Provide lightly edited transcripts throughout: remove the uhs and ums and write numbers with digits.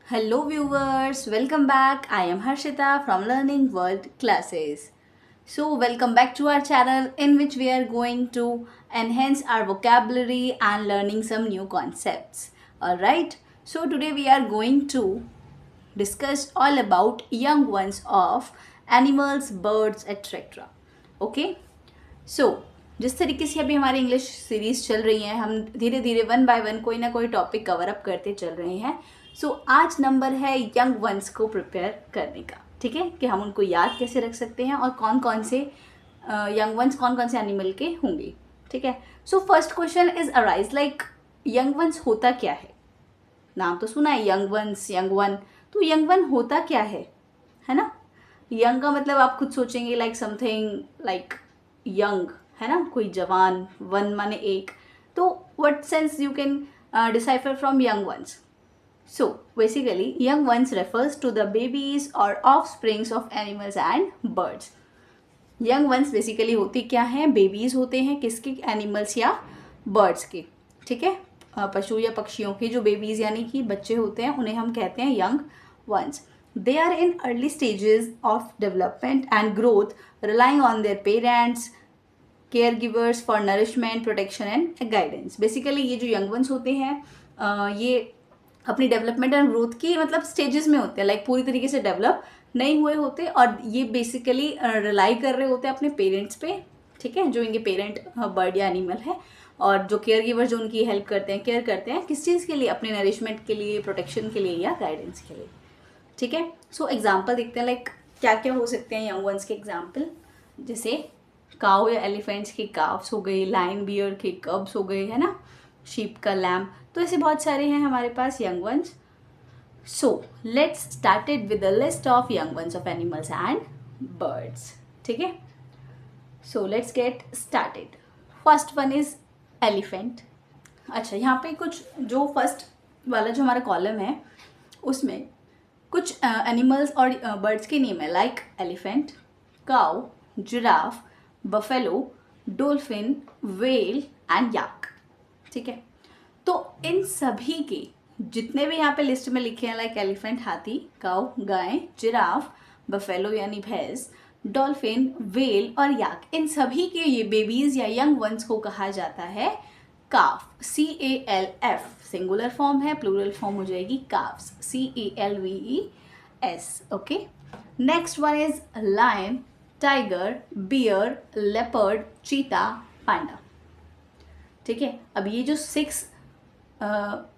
Hello viewers, welcome back. I am Harshita from Learning World Classes. So welcome back to our channel in which we are going to enhance our vocabulary and learning some new concepts. Alright, so today we are going to discuss all about young ones of animals, birds, etc. Okay, so जिस तरीके से अभी हमारी English series चल रही है, हम धीरे धीरे वन बाय वन कोई ना कोई टॉपिक कवर अप करते चल रहे हैं. सो आज नंबर है यंग वंस को प्रिपेयर करने का. ठीक है, कि हम उनको याद कैसे रख सकते हैं और कौन कौन से यंग वंस कौन कौन से एनिमल के होंगे. ठीक है, so first question is arise like young ones होता क्या है. नाम तो सुना है यंग वंस, यंग वन. तो यंग वन होता क्या है ना. यंग का मतलब आप खुद सोचेंगे लाइक समथिंग लाइक यंग है ना, कोई जवान. वन माने एक. तो what sense you can decipher from young ones. So basically young ones refers to the babies और offsprings of animals and birds. Young ones basically होती क्या हैं, बेबीज होते हैं किसके, एनिमल्स या बर्ड्स के. ठीक है, पशु या पक्षियों के जो बेबीज यानी कि बच्चे होते हैं उन्हें हम कहते हैं young ones. They are in early stages of development and growth, relying on their parents, caregivers for nourishment, protection and guidance. Basically ये जो young ones होते हैं ये अपनी डेवलपमेंट एंड ग्रोथ की मतलब स्टेजेस में होते हैं, लाइक पूरी तरीके से डेवलप नहीं हुए होते और ये बेसिकली रिलाई कर रहे होते हैं अपने पेरेंट्स पे. ठीक है, जो इनके पेरेंट बर्ड या एनिमल है और जो केयर गिवर जो उनकी हेल्प करते हैं, केयर करते हैं किस चीज़ के लिए, अपने नरिशमेंट के लिए, प्रोटेक्शन के लिए या गाइडेंस के लिए. ठीक है, सो एग्जाम्पल देखते हैं लाइक क्या क्या हो सकते हैं यंग वंस के एग्जाम्पल. जैसे काऊ या एलिफेंट्स के काव्स हो गए, लाइन बियर के कब्स हो गए, है ना, शीप का लैम्ब. तो ऐसे बहुत सारे हैं हमारे पास young ones. So let's started with the list of young ones of animals and birds. ठीक है, so let's get started. First one is elephant. अच्छा, यहाँ पे कुछ जो फर्स्ट वाला जो हमारा कॉलम है उसमें कुछ एनिमल्स और बर्ड्स के नेम है like elephant, cow, giraffe, buffalo, dolphin, whale and yak. ठीक है, तो इन सभी के जितने भी यहाँ पे लिस्ट में लिखे हैं लाइक एलिफेंट हाथी, काउ गाय, जिराफ बफेलो यानी भैंस, डॉल्फिन, वेल और याक, इन सभी के ये बेबीज या यंग वंस को कहा जाता है काफ. CALF सिंगुलर फॉर्म है, प्लूरल फॉर्म हो जाएगी calfs, CALVES. Okay, next one is lion, tiger, bear, leopard, cheetah, panda. ठीक है, अब ये जो 6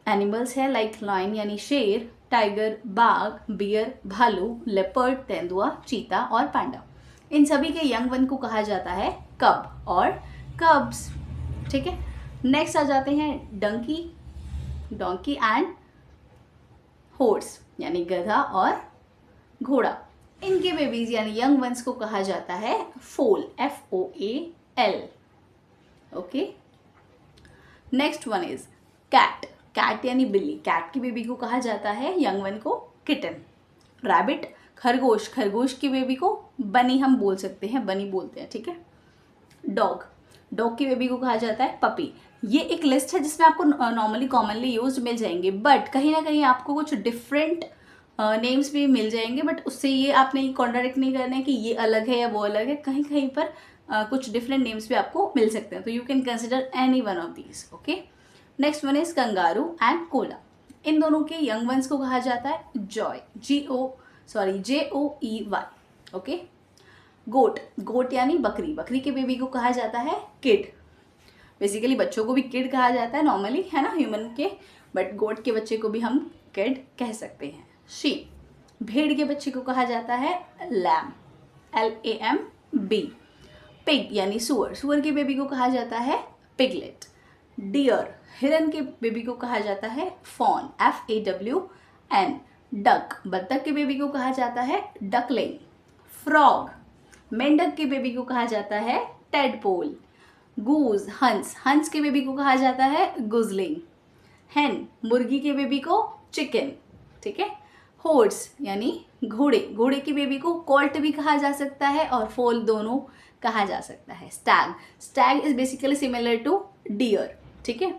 एनिमल्स है लाइक लायन यानी शेर, टाइगर बाघ, बियर भालू, लेपर्ड तेंदुआ, चीता और पांडा, इन सभी के यंग वन को कहा जाता है कब और कब्स. ठीक है, नेक्स्ट आ जाते हैं डोंकी एंड हॉर्स यानी गधा और घोड़ा. इनके बेबीज यानी यंग वंस को कहा जाता है foal, FOAL. Okay, next one is cat यानी बिल्ली. कैट की बेबी को कहा जाता है यंग वन को किटन. रैबिट, खरगोश की बेबी को बनी हम बोल सकते हैं, बनी बोलते हैं. ठीक है, डॉग की बेबी को कहा जाता है पपी. ये एक लिस्ट है जिसमें आपको नॉर्मली कॉमनली यूज मिल जाएंगे, बट कहीं ना कहीं आपको कुछ डिफरेंट नेम्स भी मिल जाएंगे, बट उससे ये आपने कॉन्ट्राडिक्ट नहीं करना है कि ये अलग है या वो अलग है. कहीं कहीं पर कुछ डिफरेंट नेम्स भी आपको मिल सकते हैं, तो you can consider any one of these. Okay, next one is kangaroo and koala. इन दोनों के यंग वंस को कहा जाता है JOEY. ओके, गोट यानी बकरी के बेबी को कहा जाता है किड. बेसिकली बच्चों को भी किड कहा जाता है नॉर्मली, है ना, ह्यूमन के, बट गोट के बच्चे को भी हम किड कह सकते हैं. शीप, भेड़ के बच्चे को कहा जाता है लैम, LAMB. पिग यानी सुअर के बेबी को कहा जाता है पिगलेट. डियर, हिरन के बेबी को कहा जाता है फॉन, FAWN. डक, बत्तख के बेबी को कहा जाता है डकलिंग. फ्रॉग, मेंढक के बेबी को कहा जाता है टेडपोल. गूज, हंस के बेबी को कहा जाता है गुजलिंग. हेन, मुर्गी के बेबी को चिकन. ठीक है, हॉर्स यानी घोड़े की बेबी को कोल्ट भी कहा जा सकता है और फोल दोनों कहा जा सकता है. Stag is basically similar to deer. ठीक है,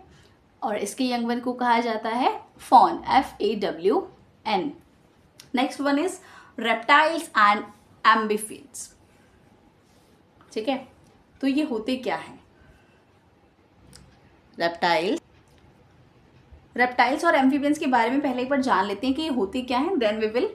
और इसके यंग वन को कहा जाता है fawn, FAWN. N. Next one is reptiles and amphibians. ठीक है, तो ये होते क्या हैं? रेप्टाइल्स और एम्फीबियंस के बारे में पहले एक बार जान लेते हैं कि ये होते क्या हैं, then we will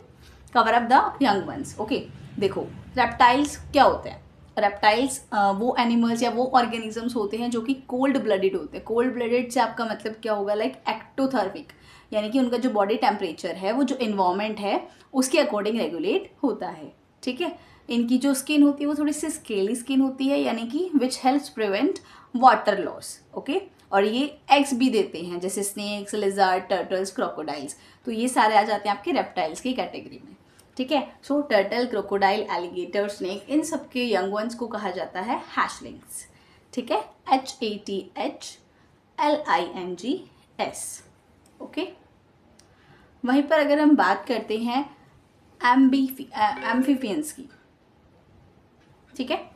cover up the young ones. Okay, देखो रेप्टाइल्स क्या होते हैं. रेप्टाइल्स वो एनिमल्स या वो ऑर्गेनिजम्स होते हैं जो कि कोल्ड ब्लडेड होते हैं. कोल्ड ब्लडेड से आपका मतलब क्या होगा, लाइक एक्टोथर्मिक, यानी कि उनका जो बॉडी टेम्परेचर है वो जो इन्वायरमेंट है उसके अकॉर्डिंग रेगुलेट होता है. ठीक है, इनकी जो स्किन होती है वो थोड़ी सी स्केली स्किन होती है, यानी कि which helps prevent water loss. Okay, और ये एग्स भी देते हैं, जैसे स्नेक्स, लिजर्ड, टर्टल्स, क्रोकोडाइल्स. तो ये सारे आ जाते हैं आपके रेप्टाइल्स की कैटेगरी में. ठीक है, सो टर्टल, क्रोकोडाइल, एलिगेटर, स्नेक, इन सब के यंग वंस को कहा जाता है हैशलिंग्स. ठीक है, HATHLINGS. ओके, वहीं पर अगर हम बात करते हैं एम्फीबियंस की, ठीक है,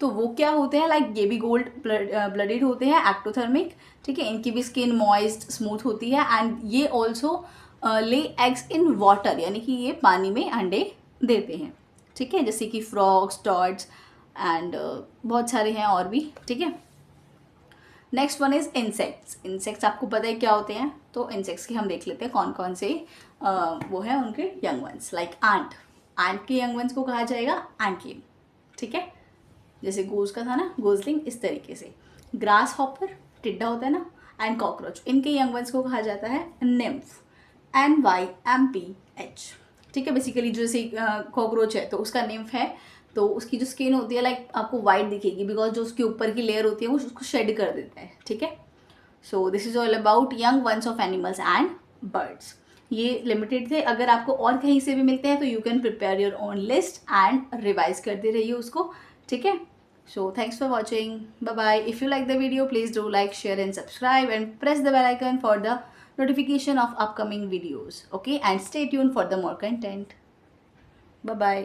तो वो क्या होते हैं, लाइक ये भी गोल्ड ब्लडेड होते हैं, एक्टोथर्मिक. ठीक है, इनकी भी स्किन मॉइस्ट स्मूथ होती है एंड ये also lay eggs in water, यानी कि ये पानी में अंडे देते हैं. ठीक है, जैसे कि फ्रॉग्स, टॉड्स एंड बहुत सारे हैं और भी. ठीक है, next one is insects. Insects आपको पता है क्या होते हैं, तो इंसेक्ट्स की हम देख लेते हैं कौन कौन से वो है उनके यंग वंस. लाइक एंट. एंट के यंग वंस को कहा जाएगा एंटलिंग. ठीक है, जैसे गोज का था ना, गोजलिंग, इस तरीके से. ग्रास हॉपर, टिड्डा होता है ना, एंड कॉकरोच, इनके यंग वंस को कहा जाता है निम्फ. NYMPH. ठीक है, बेसिकली जो जैसे कॉकरोच है तो उसका निम्फ है, तो उसकी जो स्किन होती है लाइक आपको वाइट दिखेगी, बिकॉज जो उसके ऊपर की लेयर होती है वो उसको शेड कर देता है. ठीक है, so this is all about young ones of animals and birds. ये लिमिटेड थे, अगर आपको और कहीं से भी मिलते हैं तो you can prepare your own list and revise करते रहिए उसको. ठीक है, so thanks for watching. Bye bye. If you like the video, please do like, share and subscribe and press the bell icon for the notification of upcoming videos. Okay, and stay tuned for the more content. Bye bye.